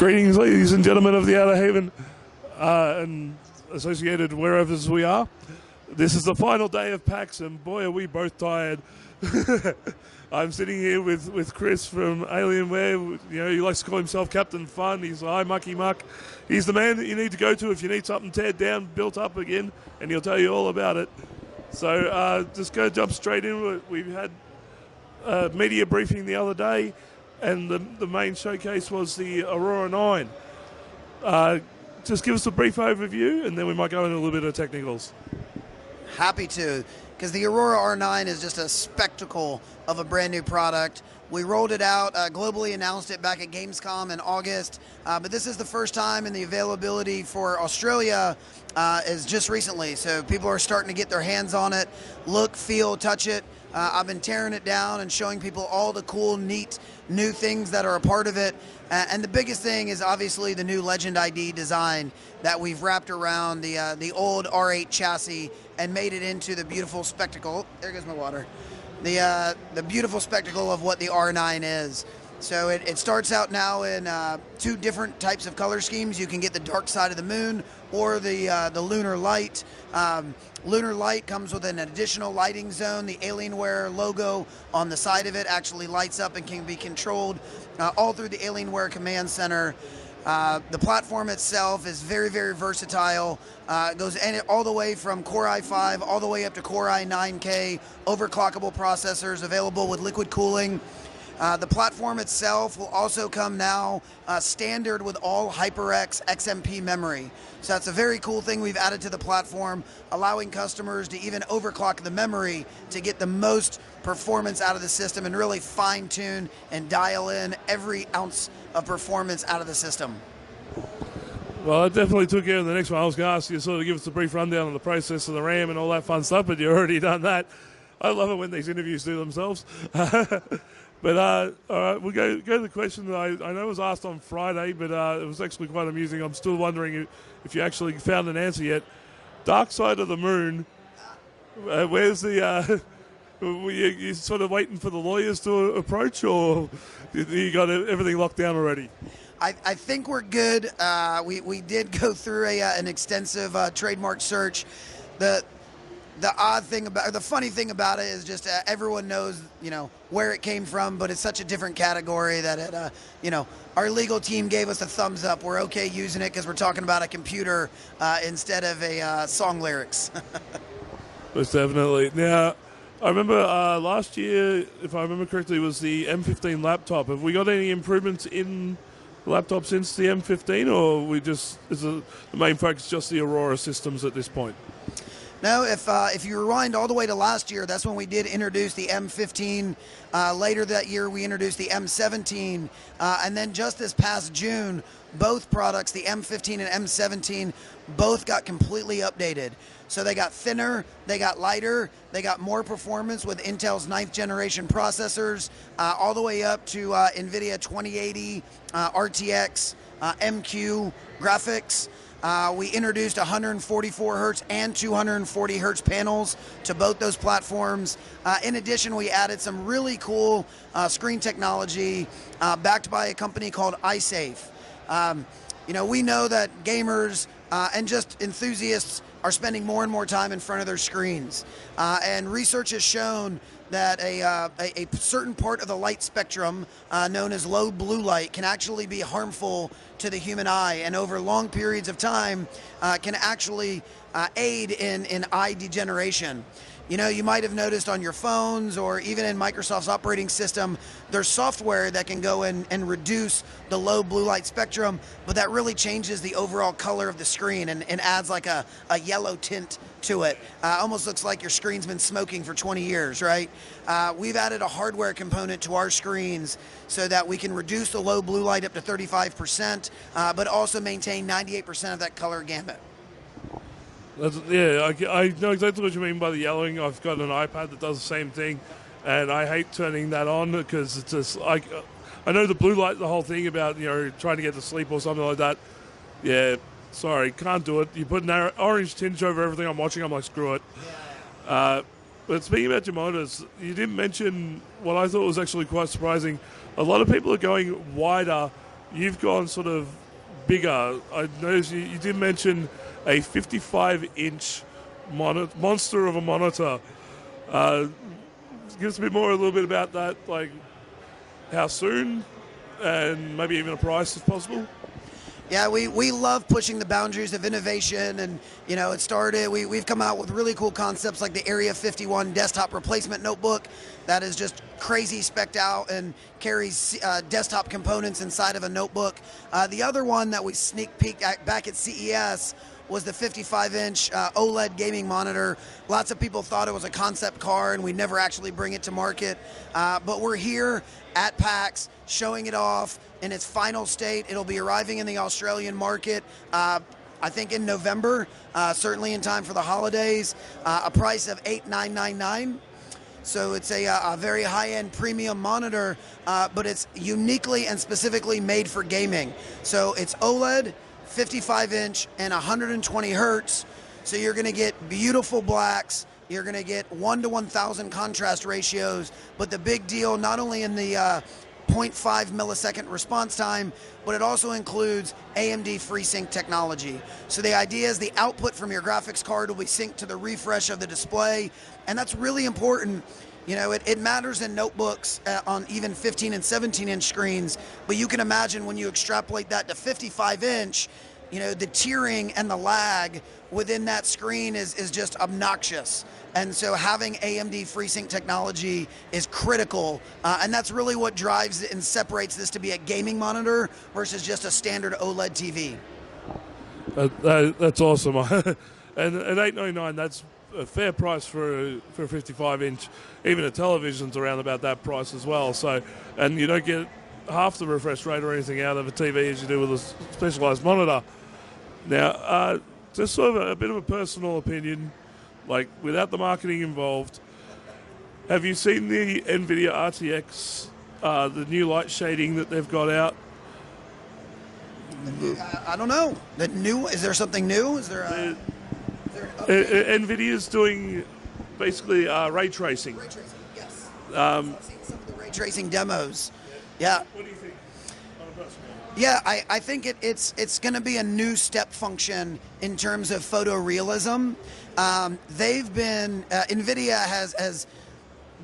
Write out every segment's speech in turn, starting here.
Greetings, ladies and gentlemen of the Outerhaven and associated wherever we are. This is the final day of PAX, and boy, are we both tired. I'm sitting here with Chris from Alienware. You know, he likes to call himself Captain Fun. He's hi, Mucky Muck. He's the man that you need to go to if you need something teared down, built up again, and he'll tell you all about it. So just go jump straight in. We've had a media briefing the other day, and the main showcase was the Aurora 9. Just give us a brief overview, and then we might go into a little bit of technicals. Happy to, because the Aurora R9 is just a spectacle of a brand new product. We rolled it out, globally announced it back at Gamescom in August, but this is the first time, and the availability for Australia is just recently, so people are starting to get their hands on it, look, feel, touch it. I've been tearing it down and showing people all the cool, neat, new things that are a part of it. And the biggest thing is obviously the new Legend ID design that we've wrapped around the old R8 chassis and made it into the beautiful spectacle. There goes my water. The beautiful spectacle of what the R9 is. So it starts out now in two different types of color schemes. You can get the dark side of the moon or the lunar light. Lunar light comes with an additional lighting zone. The Alienware logo on the side of it actually lights up and can be controlled all through the Alienware command center. The platform itself is very, very versatile. It goes all the way from Core i5 all the way up to Core i9K, overclockable processors available with liquid cooling. The platform itself will also come now standard with all HyperX XMP memory. So that's a very cool thing we've added to the platform, allowing customers to even overclock the memory to get the most performance out of the system and really fine-tune and dial in every ounce of performance out of the system. Well, that definitely took care of the next one. I was going to ask you to sort of give us a brief rundown on the process of the RAM and all that fun stuff, but you've already done that. I love it when these interviews do themselves. But all right, we'll go to the question that I know was asked on Friday, but it was actually quite amusing. I'm still wondering if you actually found an answer yet. Dark side of the moon, where's the... were you sort of waiting for the lawyers to approach, or you got everything locked down already? I think we're good. We did go through an extensive trademark search. The odd thing about, or the funny thing about it is just everyone knows, you know, where it came from, but it's such a different category that it, you know, our legal team gave us a thumbs up. We're okay using it because we're talking about a computer instead of a song lyrics. Most definitely. Now, I remember last year, if I remember correctly, was the M15 Laptop. Have we got any improvements in the laptop since the M15, or is the main focus just the Aurora systems at this point? No, if you rewind all the way to last year, that's when we did introduce the M15. Later that year, we introduced the M17. And then just this past June, both products, the M15 and M17, both got completely updated. So they got thinner, they got lighter, they got more performance with Intel's 9th generation processors, all the way up to NVIDIA 2080, RTX, MQ graphics. We introduced 144 hertz and 240 hertz panels to both those platforms. In addition, we added some really cool screen technology backed by a company called iSafe. You know, we know that gamers and just enthusiasts are spending more and more time in front of their screens. And research has shown that a certain part of the light spectrum, known as low blue light, can actually be harmful to the human eye, and over long periods of time can actually aid in eye degeneration. You know, you might have noticed on your phones or even in Microsoft's operating system, there's software that can go in and reduce the low blue light spectrum, but that really changes the overall color of the screen and adds like a yellow tint to it. Almost looks like your screen's been smoking for 20 years, right? We've added a hardware component to our screens so that we can reduce the low blue light up to 35%, but also maintain 98% of that color gamut. Yeah, I know exactly what you mean by the yellowing. I've got an iPad that does the same thing, and I hate turning that on because it's just like, I know the blue light, the whole thing about, you know, trying to get to sleep or something like that. Yeah, sorry, can't do it. You put an orange tinge over everything I'm watching, I'm like, screw it. But speaking about your monitors, you didn't mention what I thought was actually quite surprising. A lot of people are going wider you've gone sort of bigger. I noticed you did mention a 55-inch monster of a monitor. Give us a little bit about that, like how soon, and maybe even a price if possible. Yeah, we love pushing the boundaries of innovation, and it started. We've come out with really cool concepts like the Area 51 desktop replacement notebook that is just crazy spec'd out and carries desktop components inside of a notebook. The other one that we sneak peeked back at CES was the 55-inch OLED gaming monitor. Lots of people thought it was a concept car, and we never actually bring it to market. But we're here at PAX showing it off in its final state. It'll be arriving in the Australian market, I think in November, certainly in time for the holidays. A price of $8,999. So it's a very high-end premium monitor, but it's uniquely and specifically made for gaming. So it's OLED, 55-inch, and 120 hertz. So you're going to get beautiful blacks. You're going to get 1 to 1,000 contrast ratios. But the big deal, not only in the 0.5 millisecond response time, but it also includes AMD Freesync technology. So the idea is the output from your graphics card will be synced to the refresh of the display, and that's really important. It matters in notebooks on even 15 and 17-inch screens, but you can imagine when you extrapolate that to 55-inch, the tearing and the lag within that screen is just obnoxious. And so having AMD FreeSync technology is critical, and that's really what drives it and separates this to be a gaming monitor versus just a standard OLED TV. That's awesome. And at $899, that's a fair price for a 55-inch. Even a television's around about that price as well. So, and you don't get half the refresh rate or anything out of a TV as you do with a specialized monitor. Now, just sort of a bit of a personal opinion, like without the marketing involved, have you seen the NVIDIA RTX, the new light shading that they've got out? I don't know. Is there something new? Is there an update? NVIDIA's doing basically ray tracing. Ray tracing, yes. I've seen some of the ray tracing demos. Yeah. What do you think? Yeah, I think it's going to be a new step function in terms of photorealism. NVIDIA has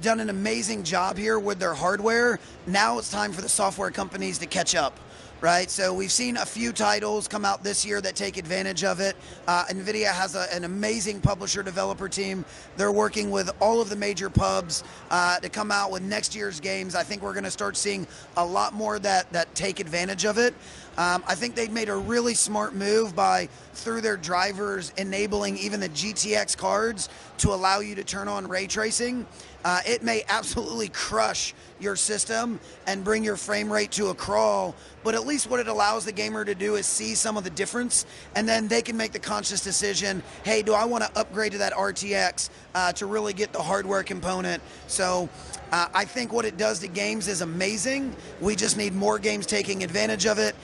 done an amazing job here with their hardware. Now it's time for the software companies to catch up. Right, so we've seen a few titles come out this year that take advantage of it. NVIDIA has an amazing publisher-developer team. They're working with all of the major pubs to come out with next year's games. I think we're going to start seeing a lot more that take advantage of it. I think they made a really smart move by, through their drivers, enabling even the GTX cards to allow you to turn on ray tracing. It may absolutely crush your system and bring your frame rate to a crawl, but at least what it allows the gamer to do is see some of the difference, and then they can make the conscious decision, hey, do I want to upgrade to that RTX to really get the hardware component? So I think what it does to games is amazing. We just need more games taking advantage of it.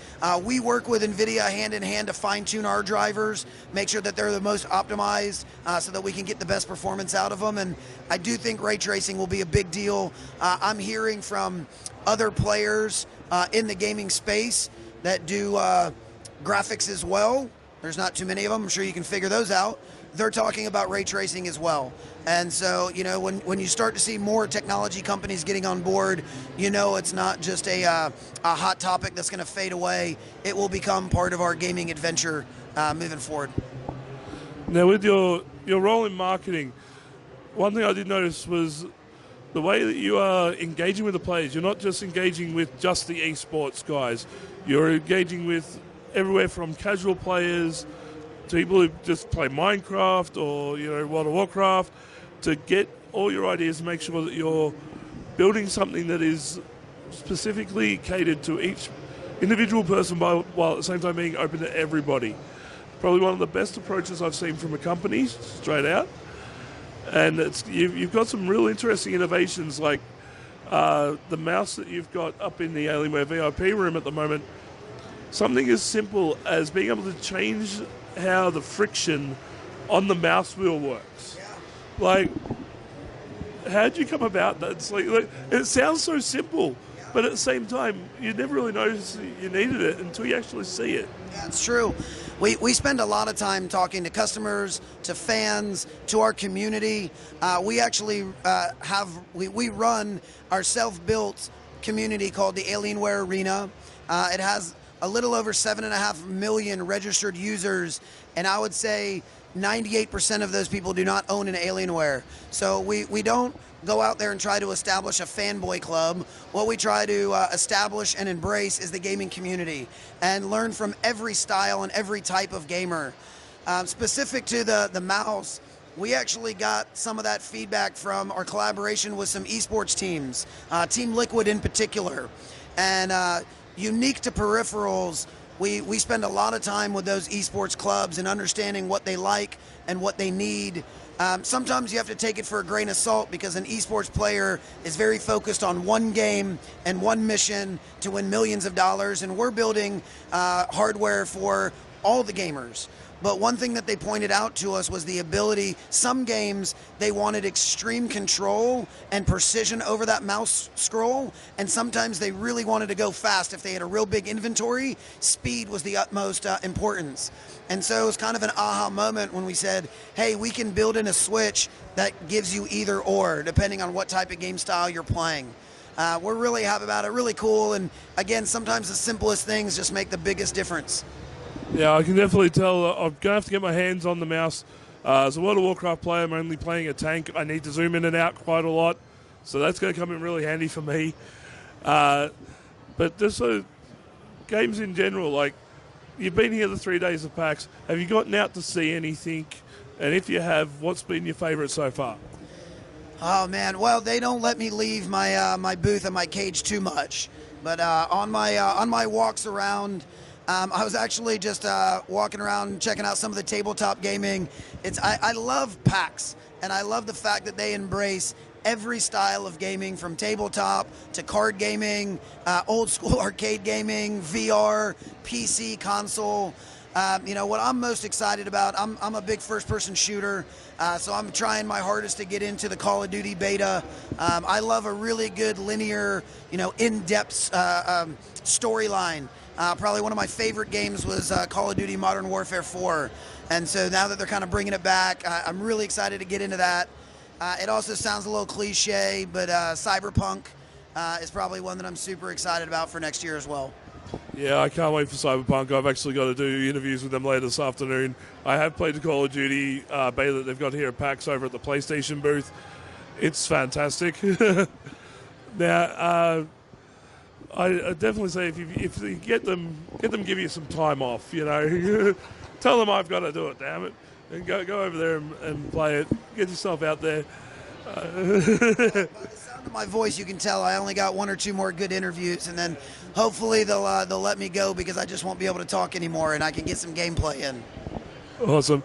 We work with NVIDIA hand in hand to fine-tune our drivers, make sure that they're the most optimized so that we can get the best performance out of them. And I do think ray tracing will be a big deal. I'm hearing from other players in the gaming space that do graphics as well. There's not too many of them. I'm sure you can figure those out. They're talking about ray tracing as well. And so, when you start to see more technology companies getting on board, it's not just a hot topic that's going to fade away. It will become part of our gaming adventure moving forward. Now, with your role in marketing, one thing I did notice was the way that you are engaging with the players. You're not just engaging with just the esports guys. You're engaging with everywhere from casual players to people who just play Minecraft or World of Warcraft, to get all your ideas and make sure that you're building something that is specifically catered to each individual person while at the same time being open to everybody. Probably one of the best approaches I've seen from a company, straight out. And you've got some real interesting innovations, like the mouse that you've got up in the Alienware VIP room at the moment. Something as simple as being able to change how the friction on the mouse wheel works. Yeah. Like, how'd you come about that? It's like it sounds so simple, Yeah. but at the same time, you never really notice you needed it until you actually see it. Yeah, it's true. We spend a lot of time talking to customers, to fans, to our community. We actually we run our self-built community called the Alienware Arena. It has a little over 7.5 million registered users, and I would say 98% of those people do not own an Alienware. So we don't go out there and try to establish a fanboy club. What we try to establish and embrace is the gaming community and learn from every style and every type of gamer. Specific to the mouse, we actually got some of that feedback from our collaboration with some esports teams, Team Liquid in particular. And unique to peripherals, we spend a lot of time with those esports clubs and understanding what they like and what they need. Sometimes you have to take it for a grain of salt because an esports player is very focused on one game and one mission to win millions of dollars, and we're building hardware for all the gamers. But one thing that they pointed out to us was the ability, some games, they wanted extreme control and precision over that mouse scroll, and sometimes they really wanted to go fast. If they had a real big inventory, speed was the utmost importance. And so it was kind of an aha moment when we said, hey, we can build in a switch that gives you either or, depending on what type of game style you're playing. We're really happy about it, really cool, and again, sometimes the simplest things just make the biggest difference. Yeah, I can definitely tell. I'm going to have to get my hands on the mouse. As a World of Warcraft player, I'm only playing a tank. I need to zoom in and out quite a lot, so that's going to come in really handy for me. But just games in general, like, you've been here the 3 days of PAX. Have you gotten out to see anything? And if you have, what's been your favorite so far? Oh, man. Well, they don't let me leave my my booth and my cage too much. But on my walks around, I was actually just walking around checking out some of the tabletop gaming. I love PAX, and I love the fact that they embrace every style of gaming, from tabletop to card gaming, old school arcade gaming, VR, PC, console. What I'm most excited about, I'm a big first-person shooter, so I'm trying my hardest to get into the Call of Duty beta. I love a really good linear, in-depth storyline. Probably one of my favorite games was Call of Duty Modern Warfare 4. And so now that they're kind of bringing it back, I'm really excited to get into that. It also sounds a little cliche, but Cyberpunk is probably one that I'm super excited about for next year as well. Yeah, I can't wait for Cyberpunk. I've actually got to do interviews with them later this afternoon. I have played the Call of Duty beta that they've got here at PAX over at the PlayStation booth. It's fantastic. Now, I definitely say if you get them give you some time off. Tell them I've got to do it. Damn it, and go over there and play it. Get yourself out there. By the sound of my voice, you can tell I only got one or two more good interviews, and then hopefully they'll let me go because I just won't be able to talk anymore, and I can get some gameplay in. Awesome.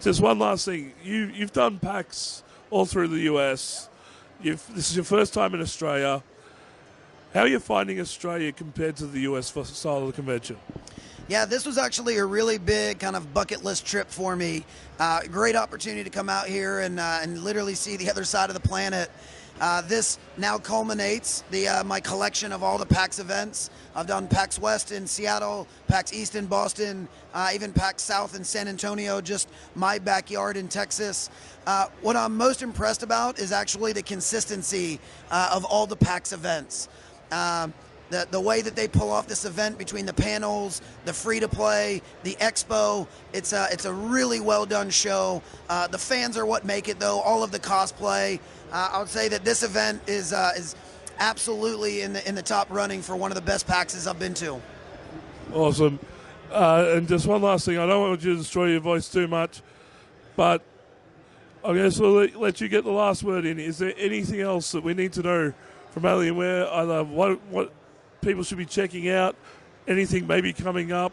Just one last thing. You've done PAX all through the US. This is your first time in Australia. How are you finding Australia compared to the US style of the convention? Yeah, this was actually a really big kind of bucket list trip for me. Great opportunity to come out here and literally see the other side of the planet. This now culminates my collection of all the PAX events. I've done PAX West in Seattle, PAX East in Boston, even PAX South in San Antonio, just my backyard in Texas. What I'm most impressed about is actually the consistency of all the PAX events. The way that they pull off this event between the panels, the free-to-play, the expo, it's a really well-done show. The fans are what make it, though, all of the cosplay. I would say that this event is absolutely in the top running for one of the best PAXs I've been to. Awesome. And just one last thing. I don't want you to destroy your voice too much, but I guess we'll let you get the last word in. Is there anything else that we need to know from Alienware? Either what people should be checking out, anything maybe coming up?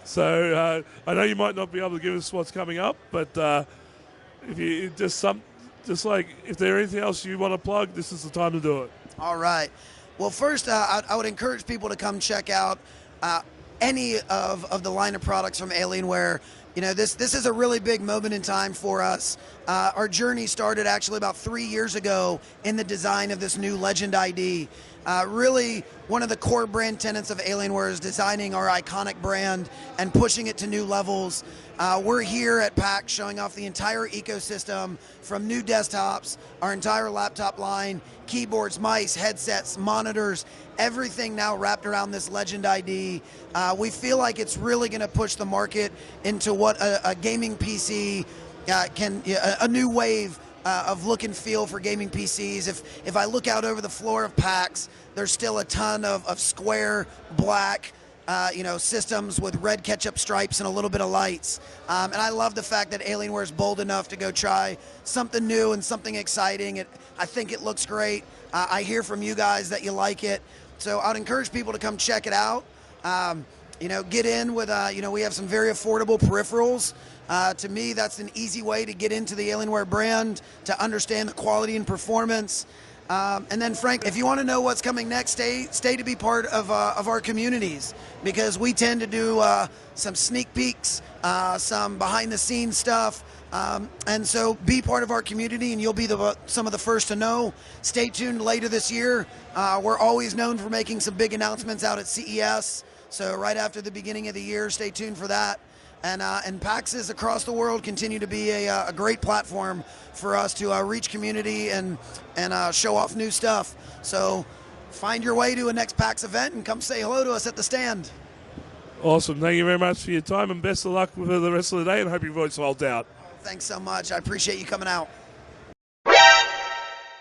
So I know you might not be able to give us what's coming up, but if you if there's anything else you want to plug, this is the time to do it. All right. Well, first, I would encourage people to come check out any of the line of products from Alienware. You know, this is a really big moment in time for us. Our journey started actually about 3 years ago in the design of this new Legend ID. Really, one of the core brand tenets of Alienware is designing our iconic brand and pushing it to new levels. We're here at PAX showing off the entire ecosystem, from new desktops, our entire laptop line, keyboards, mice, headsets, monitors, everything now wrapped around this Legend ID. We feel like it's really going to push the market into what a gaming PC a new wave of look and feel for gaming PCs. If I look out over the floor of PAX, there's still a ton of square, black, systems with red ketchup stripes and a little bit of lights. And I love the fact that Alienware is bold enough to go try something new and something exciting. I think it looks great. I hear from you guys that you like it. So I'd encourage people to come check it out. Get in with, we have some very affordable peripherals. To me, that's an easy way to get into the Alienware brand, to understand the quality and performance. And then, Frank, if you want to know what's coming next, stay to be part of our communities, because we tend to do some sneak peeks, some behind-the-scenes stuff. And so be part of our community, and you'll be some of the first to know. Stay tuned later this year. We're always known for making some big announcements out at CES. So right after the beginning of the year, stay tuned for that. And PAXs across the world continue to be a great platform for us to reach community and show off new stuff. So find your way to a next PAX event and come say hello to us at the stand. Awesome. Thank you very much for your time, and best of luck for the rest of the day, and hope your voice holds out. Thanks so much. I appreciate you coming out.